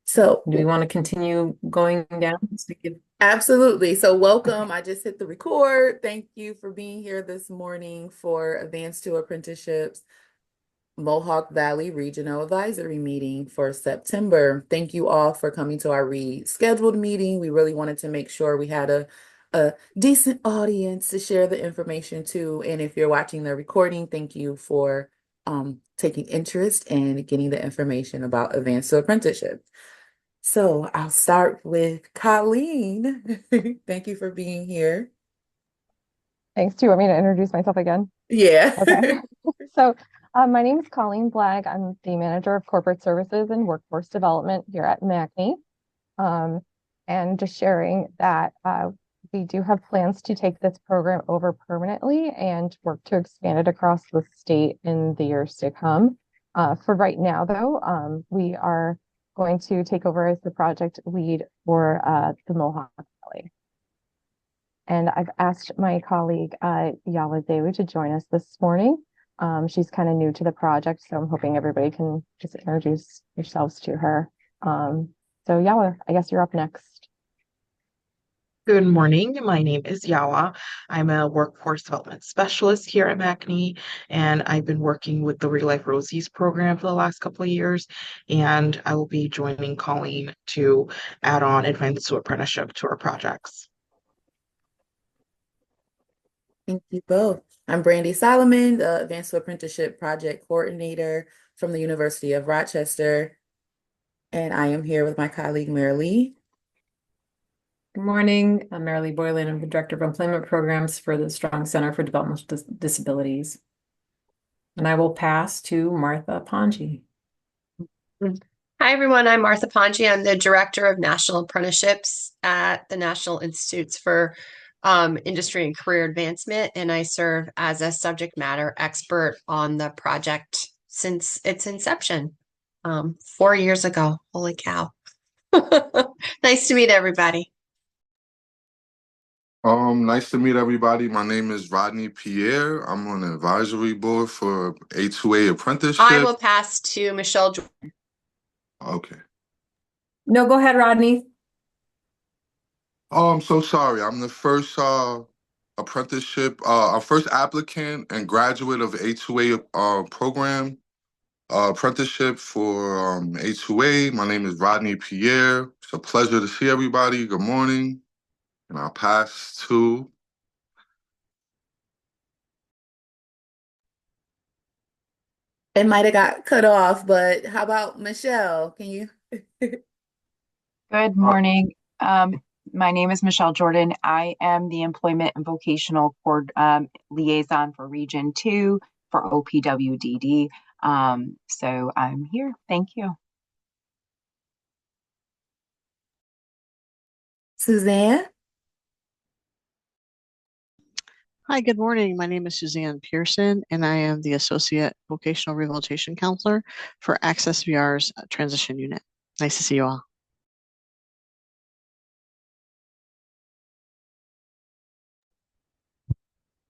So, Do we want to continue going down? absolutely. So, Okay. welcome. I just hit the record. Thank you for being here this morning for Advanced to Apprenticeships Mohawk Valley Regional Advisory Meeting for September. Thank you all for coming to our rescheduled meeting. We really wanted to make sure we had a decent audience to share the information to. And if you're watching the recording, thank you for taking interest and getting the information about Advanced to Apprenticeship. So I'll start with Colleen. Thank you for being here. Thanks. Do you want me to introduce myself again? Yeah. Okay. So, my name is Colleen Blagg. I'm the manager of corporate services and workforce development here at MACNY. Um, and just sharing that we do have plans to take this program over permanently and work to expand it across the state in the years to come. For right now, though, we are going to take over as the project lead for the Mohawk Valley. And I've asked my colleague, Yawa Dewi, to join us this morning. She's kind of new to the project, so I'm hoping everybody can just introduce yourselves to her. So Yawa, I guess you're up next. Good morning. My name is Yawa. I'm a workforce development specialist here at MACNY, and I've been working with the Real Life Rosies program for the last couple of years. And I will be joining Colleen to add on advanced to apprenticeship to our projects. Thank you both. I'm Brandy Solomon, the Advanced Apprenticeship Project Coordinator from the University of Rochester, and I am here with my colleague, Mary Lee. Good morning. I'm Marilee Boylan. I'm the Director of Employment Programs for the Strong Center for Developmental Disabilities. And I will pass to Martha Ponji. Hi, everyone. I'm Martha Ponji. I'm the Director of National Apprenticeships at the National Institutes for Industry and Career Advancement, and I serve as a subject matter expert on the project since its inception 4 years ago. Holy cow. Nice to meet everybody. Nice to meet everybody. My name is Rodney Pierre. I'm on the advisory board for A2A apprenticeship. I will pass to Michelle. Okay. No, go ahead, Rodney. Oh, I'm so sorry. I'm the first apprenticeship, first applicant and graduate of A2A program apprenticeship for A2A. My name is Rodney Pierre. It's a pleasure to see everybody. Good morning. And I'll pass to It might have got cut off, but how about Michelle? Can you? Good morning. My name is Michelle Jordan. I am the Employment and Vocational Liaison for Region 2 for OPWDD. So I'm here. Thank you. Suzanne? Hi, good morning. My name is Suzanne Pearson, and I am the Associate Vocational Rehabilitation Counselor for Access VR's Transition Unit. Nice to see you all.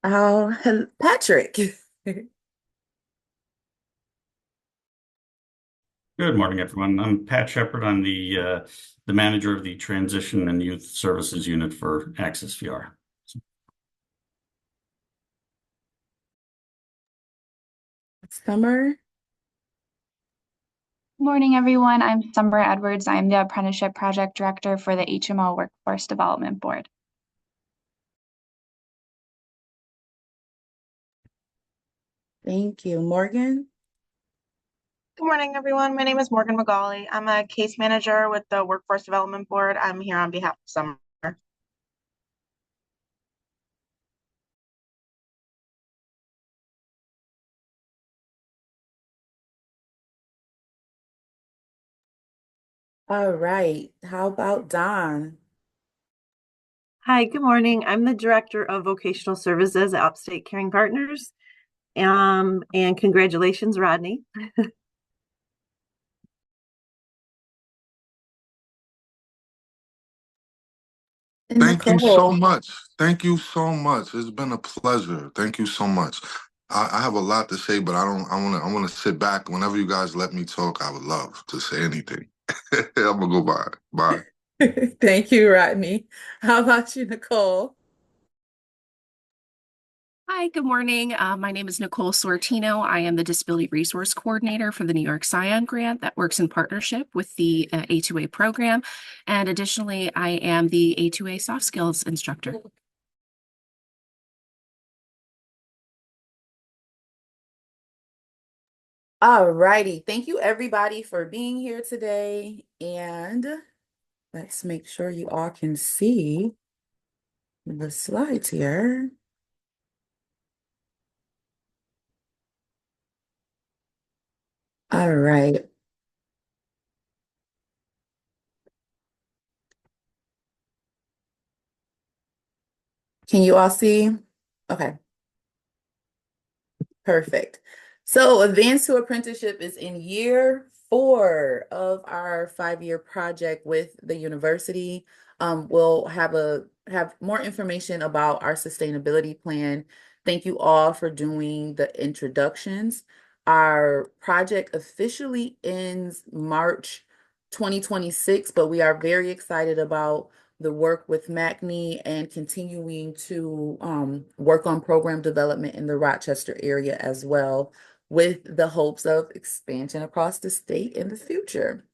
Oh, Patrick. Good morning, everyone. I'm Pat Shepard. I'm the manager of the Transition and Youth Services Unit for Access VR. Summer. Good morning, everyone. I'm Summer Edwards. I'm the Apprenticeship Project Director for the HMO Workforce Development Board. Thank you. Morgan? Good morning, everyone. My name is Morgan McGauley. I'm a case manager with the Workforce Development Board. I'm here on behalf of Summer. All right. How about Don? Hi, good morning. I'm the Director of Vocational Services at Upstate Caring Partners. And congratulations, Rodney. Thank you so much. Thank you so much. It's been a pleasure. Thank you so much. I have a lot to say, but I want to sit back. Whenever you guys let me talk, I would love to say anything. I'm gonna go bye. Bye. Thank you, Rodney. How about you, Nicole? Hi, good morning. My name is Nicole Sortino. I am the Disability Resource Coordinator for the New York Scion Grant that works in partnership with the A2A program. And additionally, I am the A2A soft skills instructor. All righty. Thank you, everybody, for being here today. And let's make sure you all can see the slides here. All right. Can you all see? Okay. Perfect. So Advance to Apprenticeship is in year 4 of our 5-year project with the university. We'll have more information about our sustainability plan. Thank you all for doing the introductions. Our project officially ends March 2026, but we are very excited about the work with MACNY and continuing to work on program development in the Rochester area as well, with the hopes of expansion across the state in the future.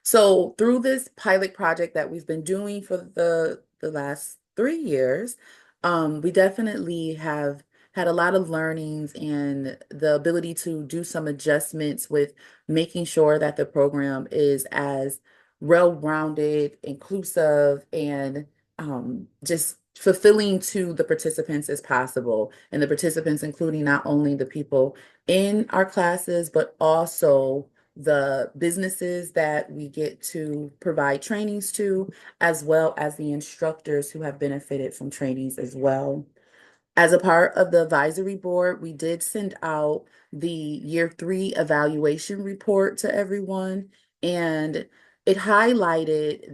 So through this pilot project that we've been doing for the last 3 years, we definitely have had a lot of learnings and the ability to do some adjustments with making sure that the program is as well-rounded, inclusive, and just fulfilling to the participants as possible. And the participants, including not only the people in our classes, but also the businesses that we get to provide trainings to, as well as the instructors who have benefited from trainings as well. As a part of the advisory board, we did send out the year 3 evaluation report to everyone, and it highlighted,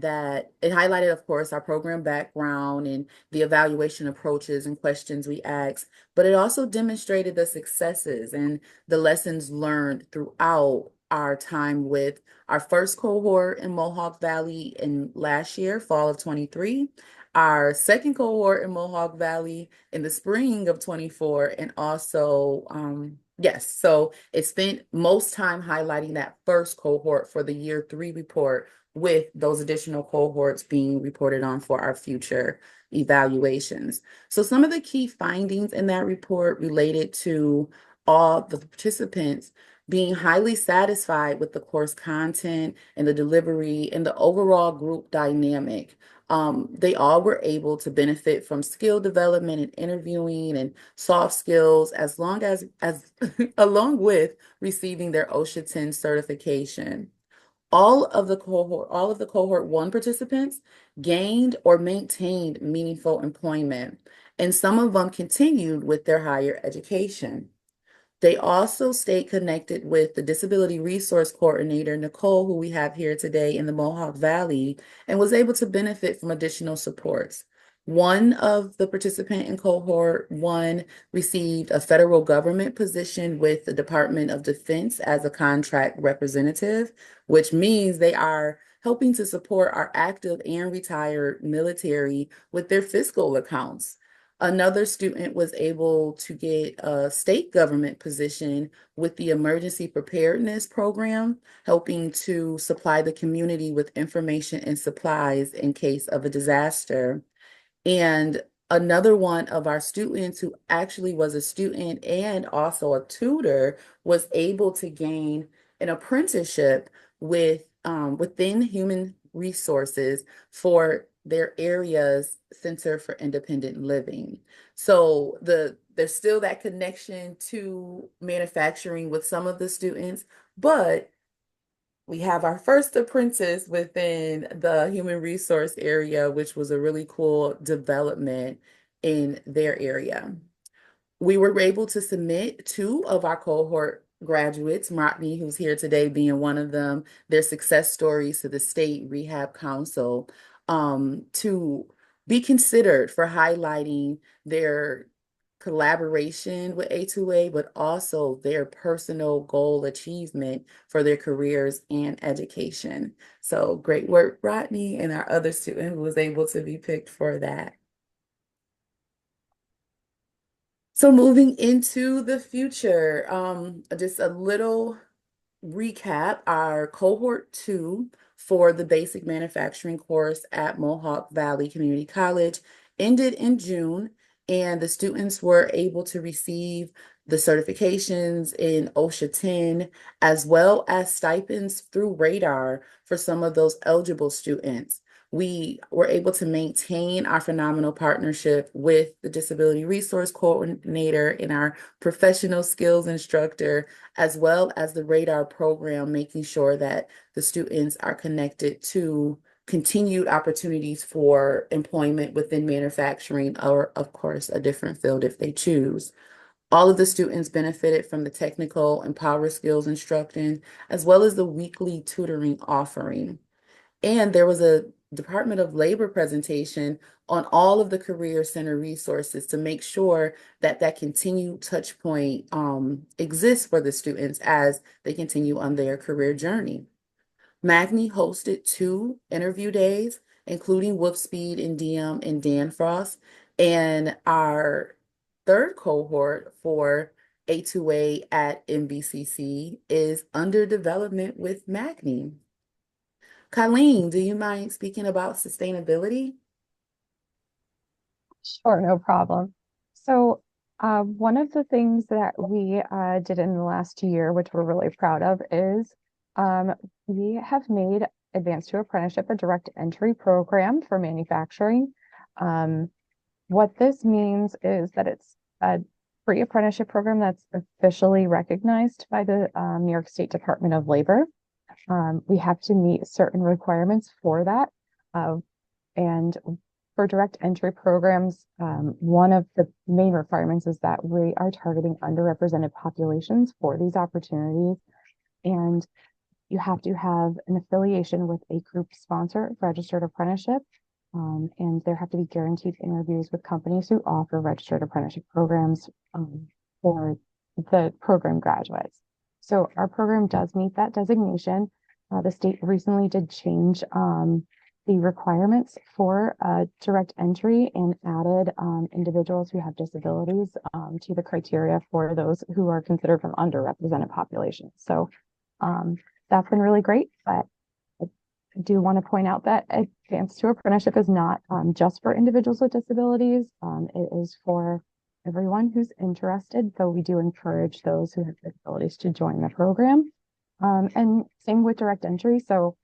of course, our program background and the evaluation approaches and questions we asked, but it also demonstrated the successes and the lessons learned throughout our time with our first cohort in Mohawk Valley in last year, fall of 23, our second cohort in Mohawk Valley in the spring of 24, and also, yes, so it spent most time highlighting that first cohort for the year 3 report, with those additional cohorts being reported on for our future evaluations. So some of the key findings in that report related to all the participants being highly satisfied with the course content and the delivery and the overall group dynamic. They all were able to benefit from skill development and interviewing and soft skills, as long as along with receiving their OSHA 10 certification. All of the cohort 1 participants gained or maintained meaningful employment, and some of them continued with their higher education. They also stayed connected with the Disability Resource Coordinator, Nicole, who we have here today in the Mohawk Valley, and was able to benefit from additional supports. One of the participant in cohort 1 received a federal government position with the Department of Defense as a contract representative, which means they are helping to support our active and retired military with their fiscal accounts. Another student was able to get a state government position with the Emergency Preparedness Program, helping to supply the community with information and supplies in case of a disaster. And another one of our students, who actually was a student and also a tutor, was able to gain an apprenticeship within human resources for their area's Center for Independent Living. So there's still that connection to manufacturing with some of the students, but we have our first apprentice within the human resource area, which was a really cool development in their area. We were able to submit 2 of our cohort graduates, Rodney, who's here today, being one of them, their success stories to the State Rehab Council, to be considered for highlighting their collaboration with A2A, but also their personal goal achievement for their careers and education. So great work, Rodney, and our other student who was able to be picked for that. So moving into the future, just a little recap. Our cohort 2 for the basic manufacturing course at Mohawk Valley Community College ended in June, and the students were able to receive the certifications in OSHA 10, as well as stipends through Radar for some of those eligible students. We were able to maintain our phenomenal partnership with the Disability Resource Coordinator and our professional skills instructor, as well as the Radar program, making sure that the students are connected to continued opportunities for employment within manufacturing or, of course, a different field if they choose. All of the students benefited from the technical and power skills instruction, as well as the weekly tutoring offering. And there was a Department of Labor presentation on all of the Career Center resources to make sure that that continued touch point exists for the students as they continue on their career journey. Magny hosted 2 interview days, including Whoop Speed and DM and Danfrost, and our 3rd cohort for A2A at MBCC is under development with Magny. Colleen, do you mind speaking about sustainability? Sure, no problem. So one of the things that we did in the last year, which we're really proud of, is we have made Advanced to Apprenticeship a direct entry program for manufacturing. What this means is that it's a free apprenticeship program that's officially recognized by the New York State Department of Labor. We have to meet certain requirements for that. And for direct entry programs, one of the main requirements is that we are targeting underrepresented populations for these opportunities. And you have to have an affiliation with a group sponsor registered apprenticeship. And there have to be guaranteed interviews with companies who offer registered apprenticeship programs for the program graduates. So our program does meet that designation. The state recently did change the requirements for direct entry and added individuals who have disabilities to the criteria for those who are considered from underrepresented populations. So that's been really great, but I do want to point out that Advanced to Apprenticeship is not just for individuals with disabilities. It is for everyone who's interested, though we do encourage those who have disabilities to join the program. And same with direct entry. So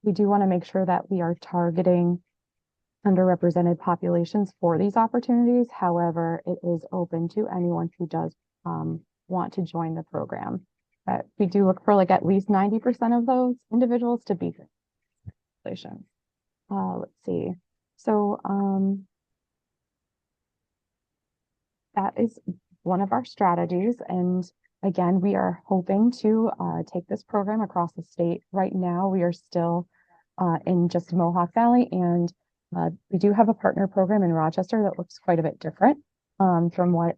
we do want to make sure that we are targeting underrepresented populations for these opportunities. However, it is open to anyone who does want to join the program. We do look for like at least 90% of those individuals to be population. Let's see. So that is one of our strategies. And again, we are hoping to take this program across the state. Right now, we are still in just Mohawk Valley, and we do have a partner program in Rochester that looks quite a bit different from what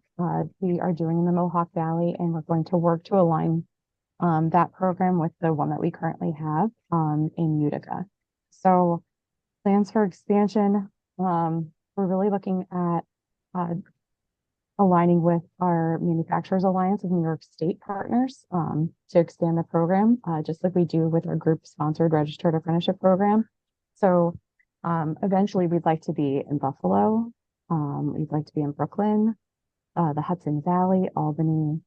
we are doing in the Mohawk Valley, and we're going to work to align that program with the one that we currently have in Utica. So plans for expansion, we're really looking at aligning with our Manufacturers Alliance of New York State partners to expand the program, just like we do with our group-sponsored registered apprenticeship program. So eventually we'd like to be in Buffalo, we'd like to be in Brooklyn, the Hudson Valley, Albany,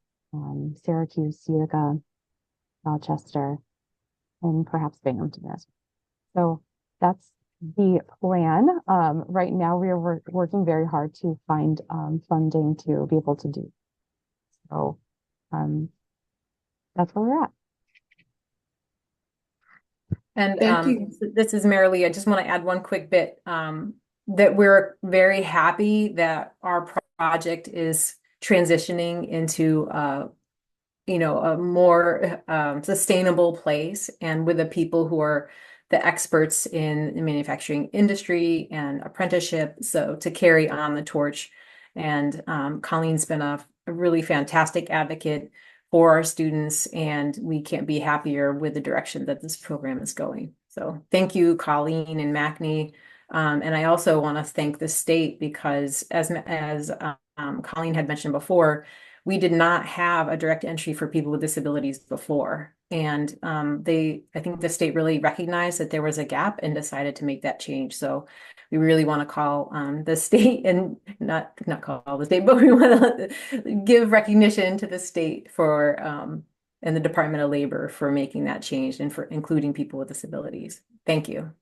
Syracuse, Utica, Rochester, and perhaps Binghamton as well. So that's the plan. Right now, we are working very hard to find funding to be able to do. So that's where we're at. And Thank you. this is Marilee. I just want to add one quick bit that we're very happy that our project is transitioning into a more sustainable place, and with the people who are the experts in the manufacturing industry and apprenticeship, so to carry on the torch And Colleen's been a really fantastic advocate for our students, and we can't be happier with the direction that this program is going. So thank you, Colleen and MACNY. And I also want to thank the state because as Colleen had mentioned before, we did not have a direct entry for people with disabilities before. And I think the state really recognized that there was a gap and decided to make that change. So we really want to call the state and not call the state, but we want to give recognition to the state for and the Department of Labor for making that change and for including people with disabilities. Thank you.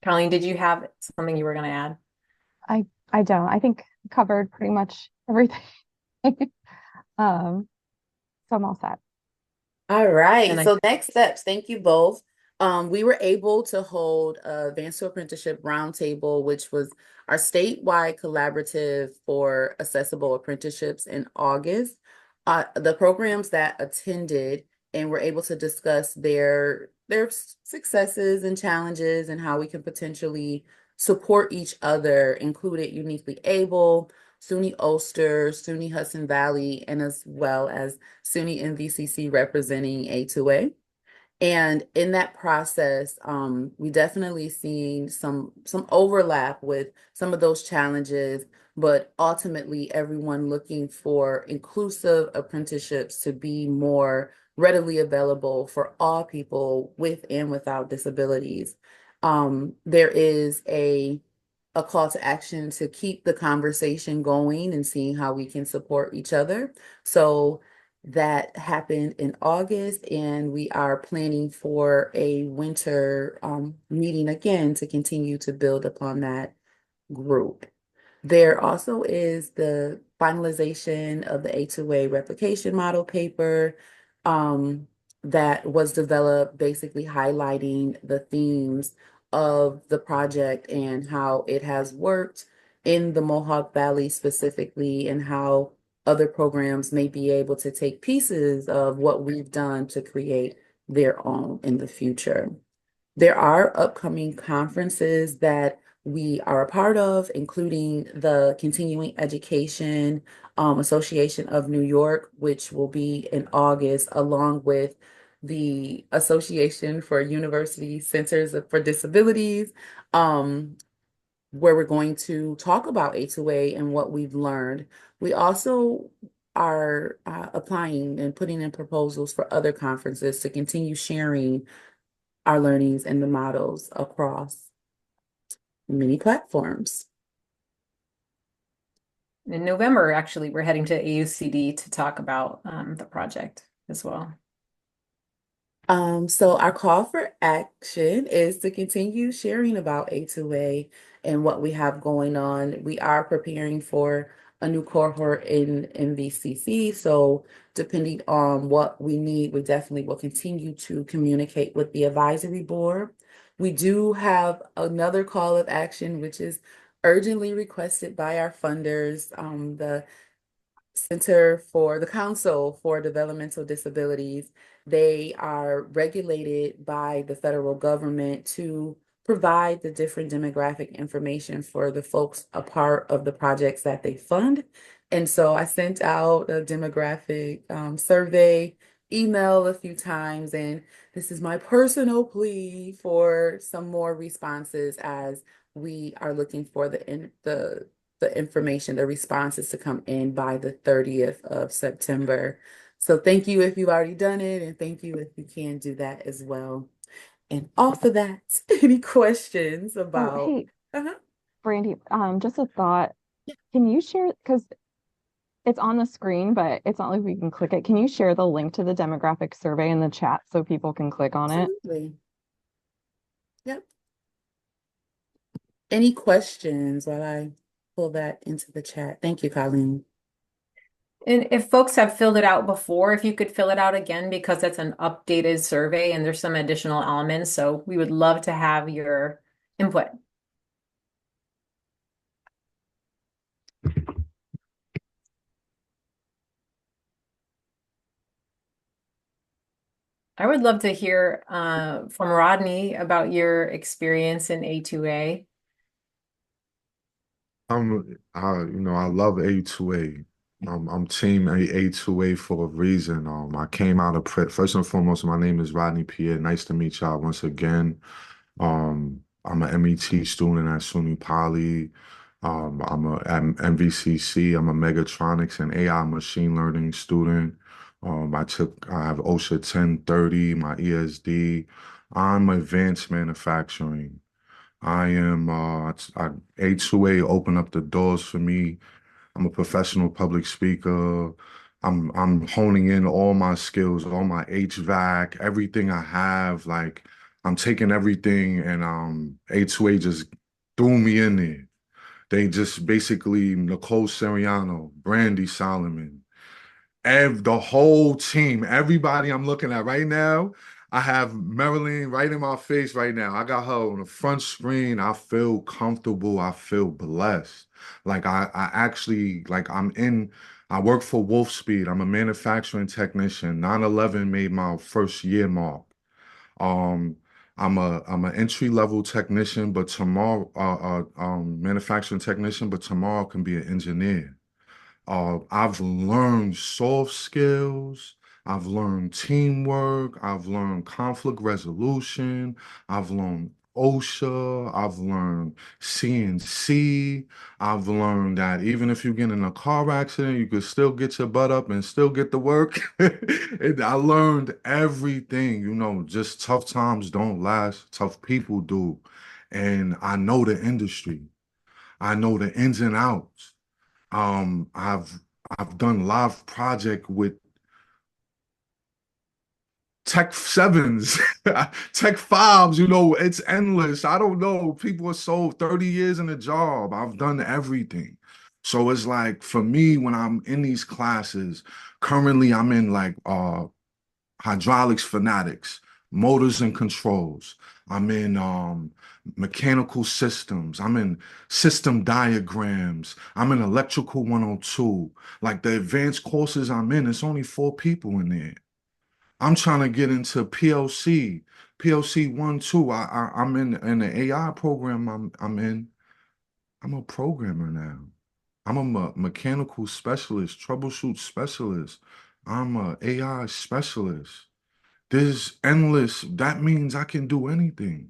Colleen, did you have something you were going to add? I don't. I think covered pretty much everything. So I'm all set. All right. And So next steps. Thank you both. We were able to hold a Advanced to Apprenticeship Roundtable, which was our statewide collaborative for accessible apprenticeships in August. The programs that attended and were able to discuss their successes and challenges and how we can potentially support each other included Uniquely Able, SUNY Ulster, SUNY Hudson Valley, and as well as SUNY NVCC representing A2A. And in that process, we definitely seen some overlap with some of those challenges, but ultimately everyone looking for inclusive apprenticeships to be more readily available for all people with and without disabilities. There is a call to action to keep the conversation going and seeing how we can support each other. So that happened in August, and we are planning for a winter meeting again to continue to build upon that group. There also is the finalization of the A2A replication model paper that was developed, basically highlighting the themes of the project and how it has worked in the Mohawk Valley specifically, and how other programs may be able to take pieces of what we've done to create their own in the future. There are upcoming conferences that we are a part of, including the Continuing Education Association of New York, which will be in August, along with the Association for University Centers for Disabilities, where we're going to talk about A2A and what we've learned. We also are applying and putting in proposals for other conferences to continue sharing our learnings and the models across many platforms. in November, actually, we're heading to AUCD to talk about the project as well. So our call for action is to continue sharing about A2A and what we have going on. We are preparing for a new cohort in NVCC. So depending on what we need, we definitely will continue to communicate with the advisory board. We do have another call of action, which is urgently requested by our funders, the Council for Developmental Disabilities. They are regulated by the federal government to provide the different demographic information for the folks a part of the projects that they fund. And so I sent out a demographic survey email a few times, and this is my personal plea for some more responses as we are looking for the information, the responses to come in by the 30th of September. So thank you if you've already done it, and thank you if you can do that as well. And off of that, any questions about? Oh, hey, Brandy, just a thought. Can you share, because it's on the screen, but it's not like we can click it. Can you share the link to the demographic survey in the chat so people can click on it? Absolutely. Yep. Any questions while I pull that into the chat? Thank you, Colleen. And if folks have filled it out before, if you could fill it out again, because it's an updated survey and there's some additional elements. So we would love to have your input. I would love to hear from Rodney about your experience in A2A. I love A2A. I'm team A2A for a reason. I came out of first and foremost, my name is Rodney Pierre. Nice to meet y'all once again. I'm an MET student at SUNY Poly. I'm a at MVCC. I'm a Megatronics and AI machine learning student. I have OSHA 1030, my ESD. I'm advanced manufacturing. A2A opened up the doors for me. I'm a professional public speaker. I'm honing in all my skills, all my HVAC, everything I have. Like I'm taking everything and A2A just threw me in there. They just basically Nicole Seriano, Brandy Solomon, the whole team, everybody I'm looking at right now. I have Marilyn right in my face right now. I got her on the front screen. I feel comfortable. I feel blessed. Like I actually like I work for Wolfspeed. I'm a manufacturing technician. 9/11 made my first year mark. Um, I'm an entry level technician, but tomorrow, manufacturing technician, but tomorrow can be an engineer. I've learned soft skills. I've learned teamwork. I've learned conflict resolution. I've learned OSHA. I've learned CNC. I've learned that even if you get in a car accident, you could still get your butt up and still get to work. I learned everything. Just tough times don't last. Tough people do. And I know the industry. I know the ins and outs. Um, I've I've done live project with Tech Sevens, Tech Fives, it's endless. I don't know. People are so 30 years in a job. I've done everything. So it's like for me, when I'm in these classes, currently I'm in like hydraulics fanatics, motors and controls. I'm in mechanical systems. I'm in system diagrams. I'm in electrical 102. Like the advanced courses I'm in, it's only 4 people in there. I'm trying to get into PLC 1, 2. I'm in the AI program I'm in. I'm a programmer now. I'm a mechanical specialist, troubleshoot specialist. I'm a AI specialist. There's endless. That means I can do anything.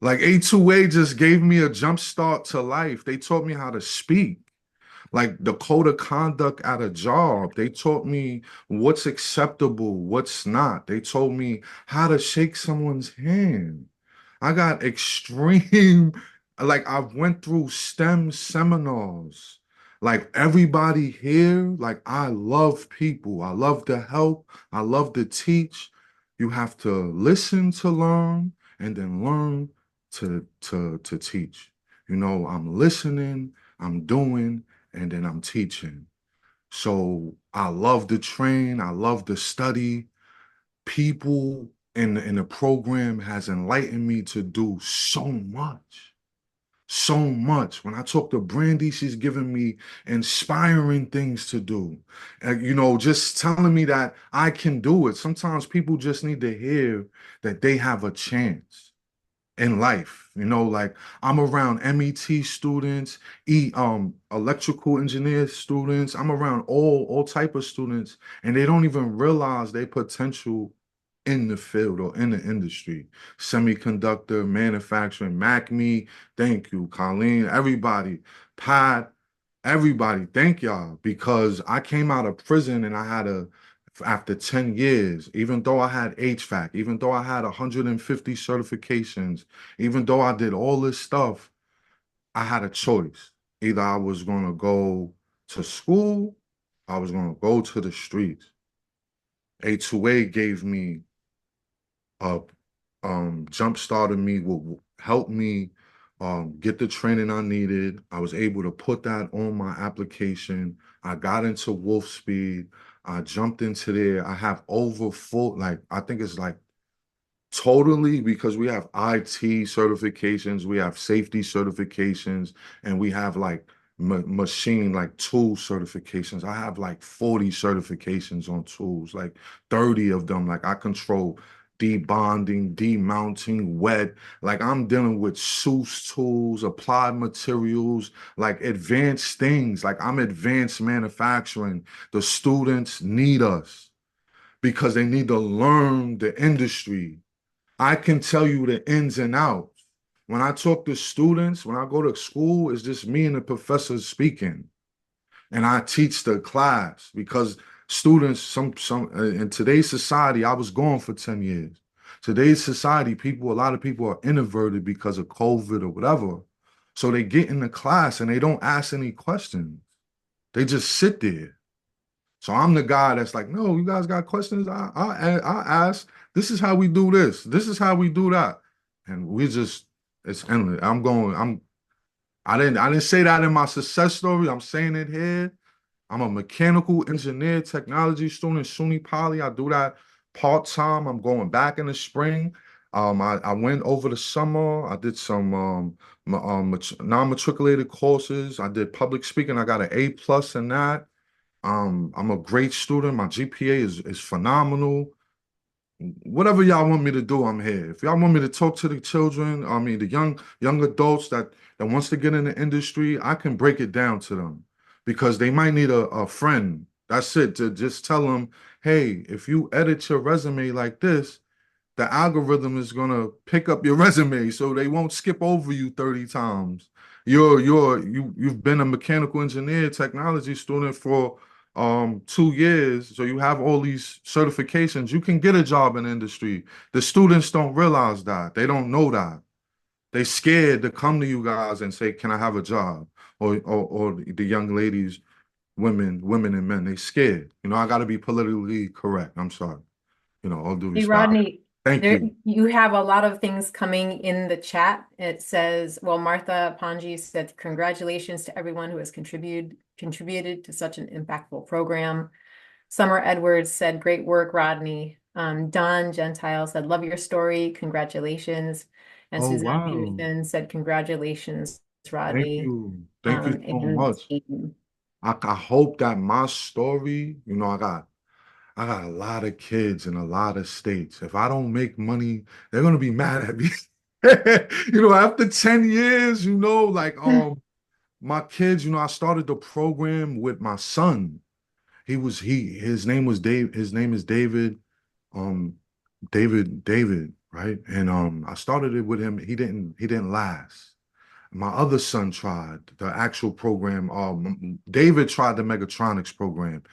Like A2A just gave me a jump start to life. They taught me how to speak. Like the code of conduct at a job. They taught me what's acceptable, what's not. They told me how to shake someone's hand. I got extreme, like I went through STEM seminars. Like everybody here, like I love people. I love to help. I love to teach. You have to listen to learn and then learn to teach. I'm listening, I'm doing, and then I'm teaching. So I love to train, I love to study. People in the program has enlightened me to do so much. So much. When I talk to Brandy, she's giving me inspiring things to do. Just telling me that I can do it. Sometimes people just need to hear that they have a chance in life. Like I'm around MET students, electrical engineer students. I'm around all type of students, and they don't even realize their potential in the field or in the industry. Semiconductor, manufacturing, MacMe, thank you, Colleen, everybody, Pat, everybody, thank y'all, because I came out of prison and I had after 10 years, even though I had HVAC, even though I had 150 certifications, even though I did all this stuff, I had a choice. Either I was going to go to school, I was going to go to the streets. A2A gave me a jump started me, will help me get the training I needed. I was able to put that on my application. I got into Wolf Speed. I jumped into there. I have over full, like, I think it's like totally because we have IT certifications, we have safety certifications, and we have like machine, like tool certifications. I have like 40 certifications on tools, like 30 of them. Like I control debonding, demounting, wet. Like I'm dealing with SUS tools, applied materials, like advanced things. Like I'm advanced manufacturing. The students need us because they need to learn the industry. I can tell you the ins and outs. When I talk to students, when I go to school, it's just me and the professor speaking. And I teach the class because students, some in today's society, I was gone for 10 years. Today's society, a lot of people are introverted because of COVID or whatever. So they get in the class and they don't ask any questions. They just sit there. So I'm the guy that's like, no, you guys got questions? I ask. This is how we do this. This is how we do that. And it's endless. I didn't say that in my success story. I'm saying it here. I'm a mechanical engineer technology student, SUNY Poly. I do that part-time. I'm going back in the spring. I went over the summer. I did some non-matriculated courses. I did public speaking. I got an A plus in that. I'm a great student. My GPA is phenomenal. Whatever y'all want me to do, I'm here. If y'all want me to talk to the children, I mean the young adults that wants to get in the industry, I can break it down to them because they might need a friend. That's it, to just tell them, hey, if you edit your resume like this, the algorithm is gonna pick up your resume so they won't skip over you 30 times. You've been a mechanical engineer technology student for 2 years, so you have all these certifications. You can get a job in the industry. The students don't realize that. They don't know that. They scared to come to you guys and say, "Can I have a job?" Or the young ladies, women and men, they scared. I got to be politically correct. I'm sorry. All due Hey, respect. Rodney, Thank you. you have a lot of things coming in the chat. It says, well, Martha Panji said, congratulations to everyone who has contributed to such an impactful program. Summer Edwards said, great work, Rodney. Don Gentile said, love your story. Congratulations. And Oh, Suzanne wow. Peterson said, congratulations, Thank Rodney. you. Thank you so And much. I hope that my story, I got a lot of kids in a lot of states. If I don't make money, they're gonna be mad at me. After 10 years, my kids, I started the program with my son. His name was Dave, his name is David, um, David, right? And I started it with him. He didn't last. My other son tried the actual program. David tried the Megatronics program.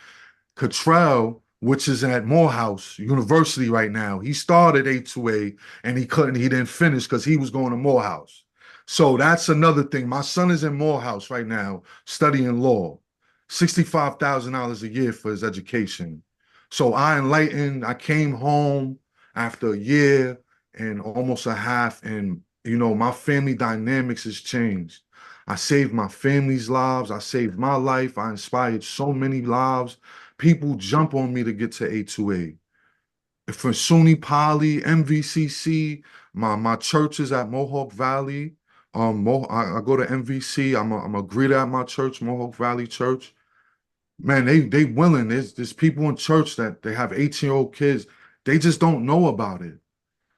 Cottrell, which is at Morehouse University right now, he started A2A and he didn't finish because he was going to Morehouse. So that's another thing. My son is in Morehouse right now studying law, $65,000 a year for his education. So I came home after a year and almost a half, and my family dynamics has changed. I saved my family's lives. I saved my life. I inspired so many lives. People jump on me to get to A2A. For SUNY Poly, MVCC, my church is at Mohawk Valley. I go to MVC. I'm a greeter at my church, Mohawk Valley Church. Man, they willing. There's people in church that they have 18-year-old kids. They just don't know about it.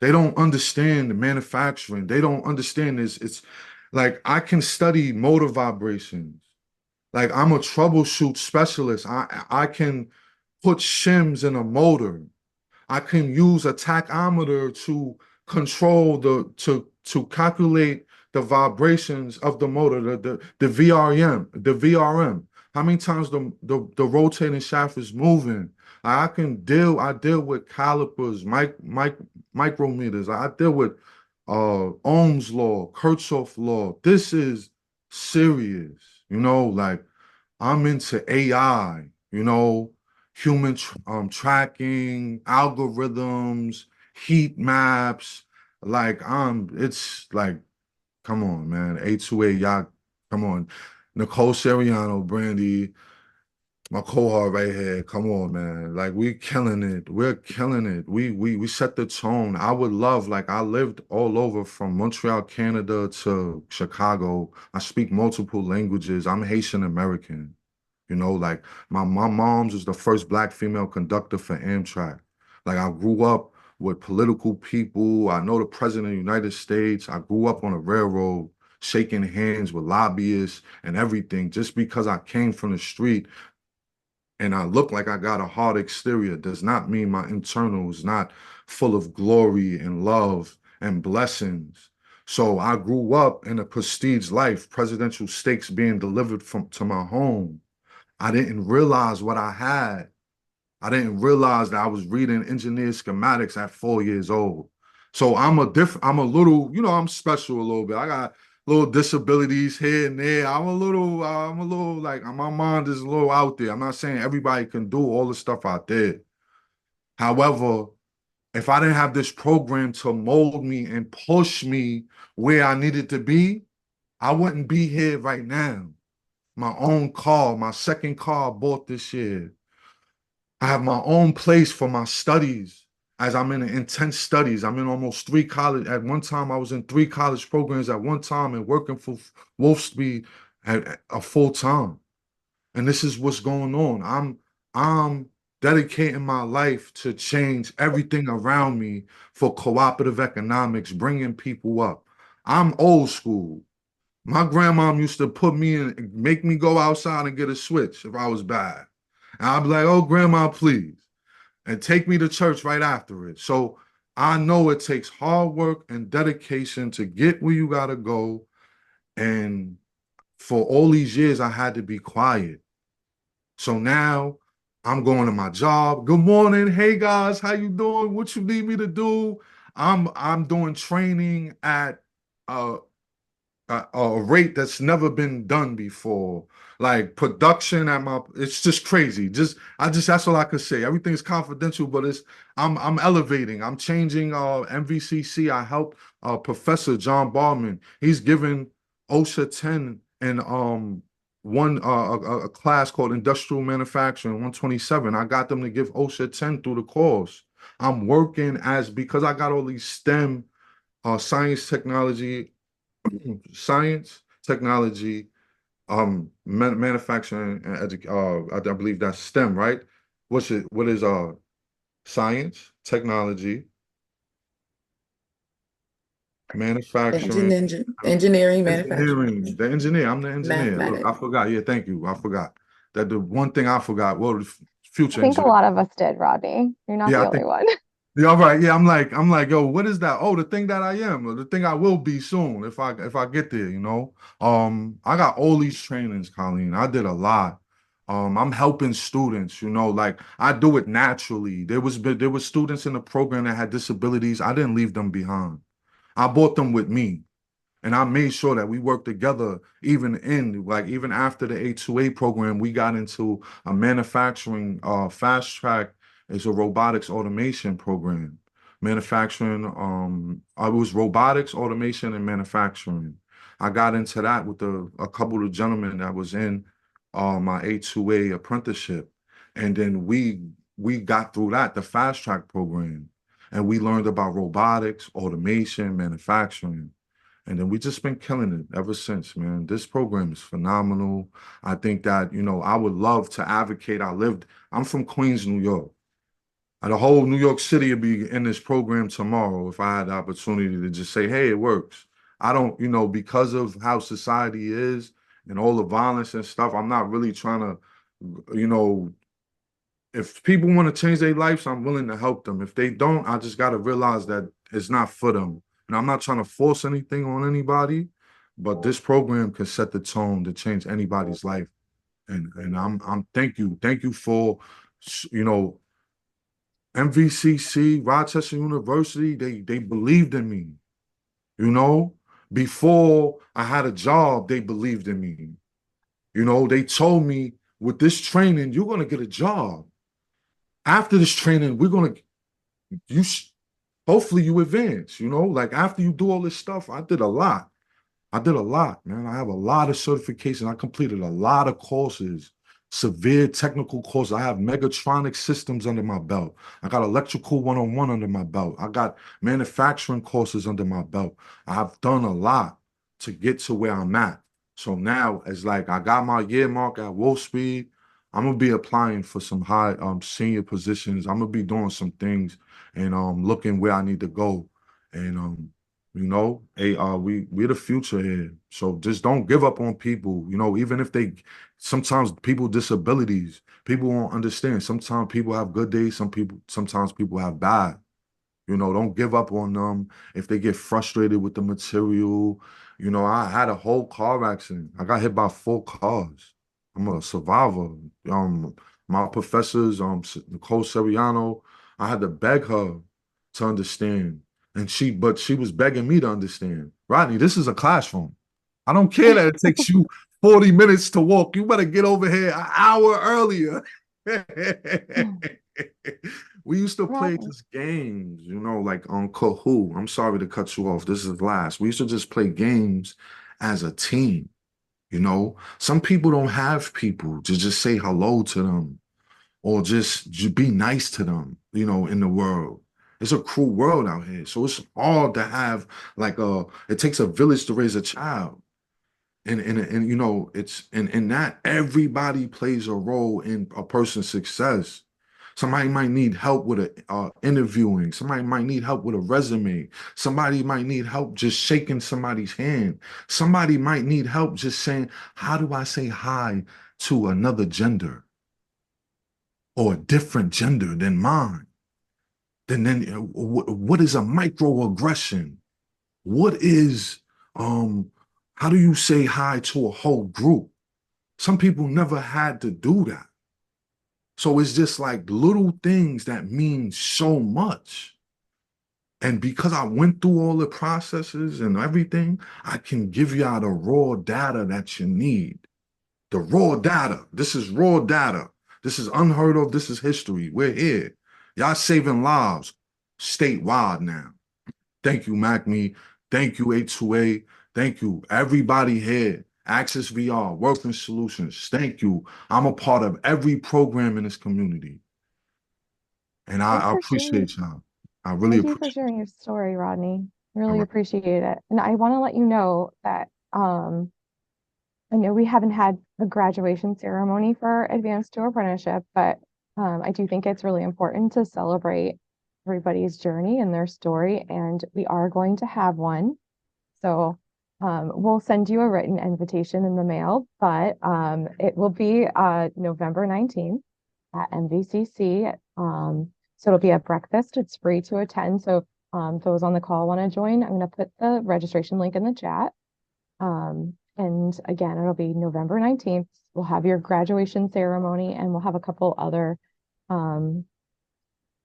They don't understand the manufacturing. They don't understand this. It's like I can study motor vibrations. Like I'm a troubleshoot specialist. I can put shims in a motor. I can use a tachometer to control to calculate the vibrations of the motor, the VRM. How many times the rotating shaft is moving. I deal with calipers, micrometers. I deal with Ohm's law, Kirchhoff law. This is serious, like I'm into AI, human tracking, algorithms, heat maps. It's like, come on, man. A2A, y'all, come on. Nicole Seriano, Brandy, my cohort right here. Come on, man. Like we killing it. We're killing it. We set the tone. I would love, like I lived all over from Montreal, Canada to Chicago. I speak multiple languages. I'm Haitian American. Like my mom's was the first Black female conductor for Amtrak. Like I grew up with political people. I know the President of the United States. I grew up on a railroad, shaking hands with lobbyists and everything. Just because I came from the street and I look like I got a hard exterior does not mean my internal is not full of glory and love and blessings. So I grew up in a prestige life, presidential stakes being delivered to my home. I didn't realize what I had. I didn't realize that I was reading engineer schematics at 4 years old. So I'm a little, I'm special a little bit. I got little disabilities here and there. I'm a little like my mind is a little out there. I'm not saying everybody can do all the stuff I did. However, if I didn't have this program to mold me and push me where I needed to be, I wouldn't be here right now. My own car, my second car I bought this year. I have my own place for my studies as I'm in intense studies. I'm in almost three college. At one time, I was in 3 college programs at one time and working for Wolfspeed at a full time. And this is what's going on. I'm dedicating my life to change everything around me for cooperative economics, bringing people up. I'm old school. My grandmom used to put me in, make me go outside and get a switch if I was bad. And I'd be like, oh, grandma, please. And take me to church right after it. So I know it takes hard work and dedication to get where you got to go. And for all these years, I had to be quiet. So now I'm going to my job. Good morning. Hey, guys, how you doing? What you need me to do? I'm doing training at a rate that's never been done before. Like production it's just crazy. That's all I could say. Everything's confidential, but I'm elevating. I'm changing MVCC. I helped Professor John Barman. He's given OSHA 10 and one a class called Industrial Manufacturing 127. I got them to give OSHA 10 through the course. I'm working because I got all these STEM science, technology, manufacturing, and I believe that's STEM, right? What is science, technology, manufacturing, Engineering, engineering. manufacturing, The engineer. I'm the engineer. Look, mathematics. I forgot. Yeah, thank you. I forgot that the one thing I forgot. Well, the future I think a engineer. lot of us did, Rodney. You're not Yeah, the I only think. one. Yeah, all right. Yeah, I'm like, yo, what is that? Oh, the thing that I am, or the thing I will be soon if I get there, you know. I got all these trainings, Colleen. I did a lot. I'm helping students, like I do it naturally. There was students in the program that had disabilities. I didn't leave them behind. I brought them with me. And I made sure that we worked together even after the A2A program, we got into a manufacturing fast track. It's a robotics automation program. Manufacturing, I was robotics, automation, and manufacturing. I got into that with a couple of gentlemen that was in my A2A apprenticeship. And then we got through that, the fast track program. And we learned about robotics, automation, manufacturing. And then we just been killing it ever since, man. This program is phenomenal. I think that, I would love to advocate. I'm from Queens, New York. The whole New York City would be in this program tomorrow if I had the opportunity to just say, hey, it works. I don't, because of how society is and all the violence and stuff, I'm not really trying to, if people want to change their lives, I'm willing to help them. If they don't, I just got to realize that it's not for them. And I'm not trying to force anything on anybody, but this program can set the tone to change anybody's life. And I'm thank you for, you know, MVCC, Rochester University. They believed in me, Before I had a job, they believed in me. They told me with this training, you're gonna get a job. After this training, hopefully you advance, like after you do all this stuff. I did a lot, man. I have a lot of certifications. I completed a lot of courses, severe technical courses. I have megatronic systems under my belt. I got electrical 101 under my belt. I got manufacturing courses under my belt. I've done a lot to get to where I'm at. So now it's like I got my year mark at Wolfspeed. I'm gonna be applying for some high senior positions. I'm gonna be doing some things and looking where I need to go. And hey, we're the future here. So just don't give up on people. Even if sometimes people disabilities, people won't understand. Sometimes people have good days. Sometimes people have bad. Don't give up on them if they get frustrated with the material. I had a whole car accident. I got hit by 4 cars. I'm a survivor. My professors, Nicole Seriano, I had to beg her to understand. But she was begging me to understand. Rodney, this is a classroom. I don't care that it takes you 40 minutes to walk. You better get over here an hour earlier. We used to play Rodney. just games, like on Kahoot. I'm sorry to cut you off. This is last. We used to just play games as a team. Some people don't have people to just say hello to them or just be nice to them, in the world. It's a cruel world out here. So it's hard to have it takes a village to raise a child. And it's and not everybody plays a role in a person's success. Somebody might need help with interviewing. Somebody might need help with a resume. Somebody might need help just shaking somebody's hand. Somebody might need help just saying, how do I say hi to another gender or a different gender than mine? Then what is a microaggression? What is how do you say hi to a whole group? Some people never had to do that. So it's just like little things that mean so much. And because I went through all the processes and everything, I can give you the raw data that you need. The raw data. This is raw data. This is unheard of. This is history. We're here. Y'all saving lives statewide now. Thank you, MACME. Thank you, A2A. Thank you, everybody here. Access VR, Working Solutions. Thank you. I'm a part of every program in this community. And I appreciate y'all. I really Thank you for appreciate sharing your story, Rodney. All Really right. appreciate it. And I want to let you know that I know we haven't had a graduation ceremony for Advanced to Apprenticeship, but I do think it's really important to celebrate everybody's journey and their story, and we are going to have one. So we'll send you a written invitation in the mail, but it will be November 19th at MVCC. So it'll be a breakfast. It's free to attend. So those on the call want to join, I'm going to put the registration link in the chat. And again, it'll be November 19th. We'll have your graduation ceremony and we'll have a couple other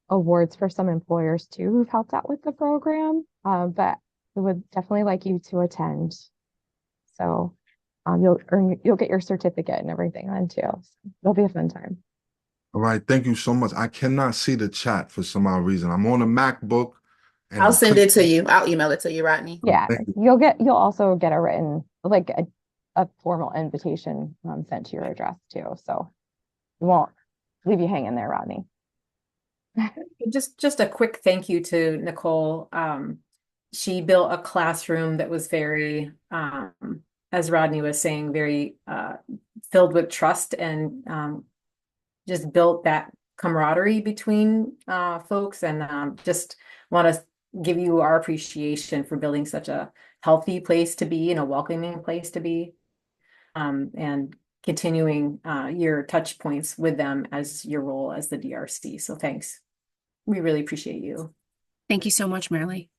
awards for some employers too who've helped out with the program. But we would definitely like you to attend. So you'll get your certificate and everything then too. So it'll be a fun time. All right. Thank you so much. I cannot see the chat for some odd reason. I'm on a MacBook and I'll I'm send it to clicking. you. I'll email it to you, Rodney. Yeah, Thank you. you'll also get a written, like a formal invitation sent to your address too. So we won't leave you hanging there, Rodney. Just a quick thank you to Nicole. She built a classroom that was very, as Rodney was saying, very filled with trust and just built that camaraderie between folks, and just want to give you our appreciation for building such a healthy place to be and a welcoming place to be, and continuing your touch points with them as your role as the DRC. So thanks. We really appreciate you. Thank you so much, Marilee.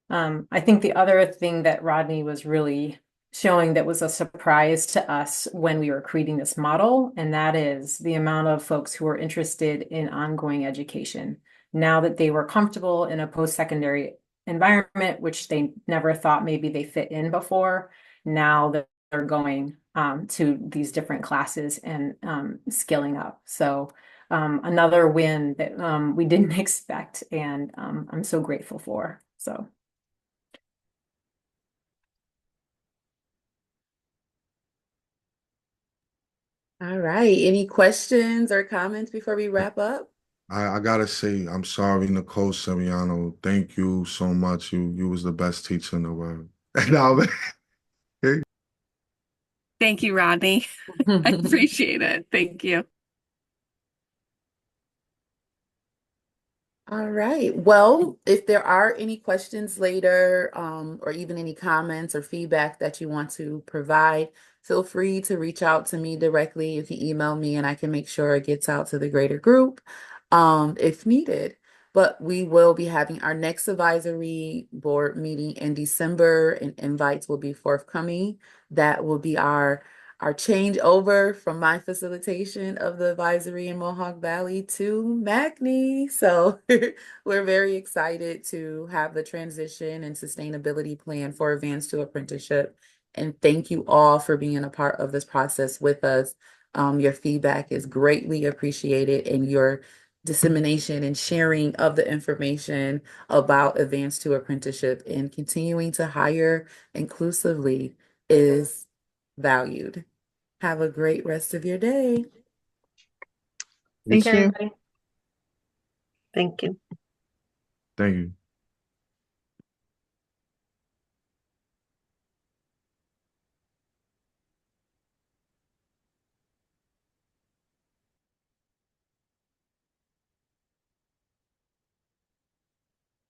I think the other thing that Rodney was really showing that was a surprise to us when we were creating this model, and that is the amount of folks who are interested in ongoing education. Now that they were comfortable in a post-secondary environment, which they never thought maybe they fit in before, now that they're going to these different classes and skilling up. So another win that we didn't expect, and I'm so grateful for. So. All right. Any questions or comments before we wrap up? I gotta say, I'm sorry, Nicole Seriano. Thank you so much. You was the best teacher in the world. And Thank you, Rodney. I appreciate it. Thank you. All right. Well, if there are any questions later, or even any comments or feedback that you want to provide, feel free to reach out to me directly. You can email me and I can make sure it gets out to the greater group, if needed. But we will be having our next advisory board meeting in December, and invites will be forthcoming. That will be our change over from my facilitation of the advisory in Mohawk Valley to MACNY. So we're very excited to have the transition and sustainability plan for Advanced to Apprenticeship. And thank you all for being a part of this process with us. Your feedback is greatly appreciated, and your dissemination and sharing of the information about Advanced to Apprenticeship and continuing to hire inclusively is valued. Have a great rest of your day. Thank Take care, you. everybody. Thank you. Thank you.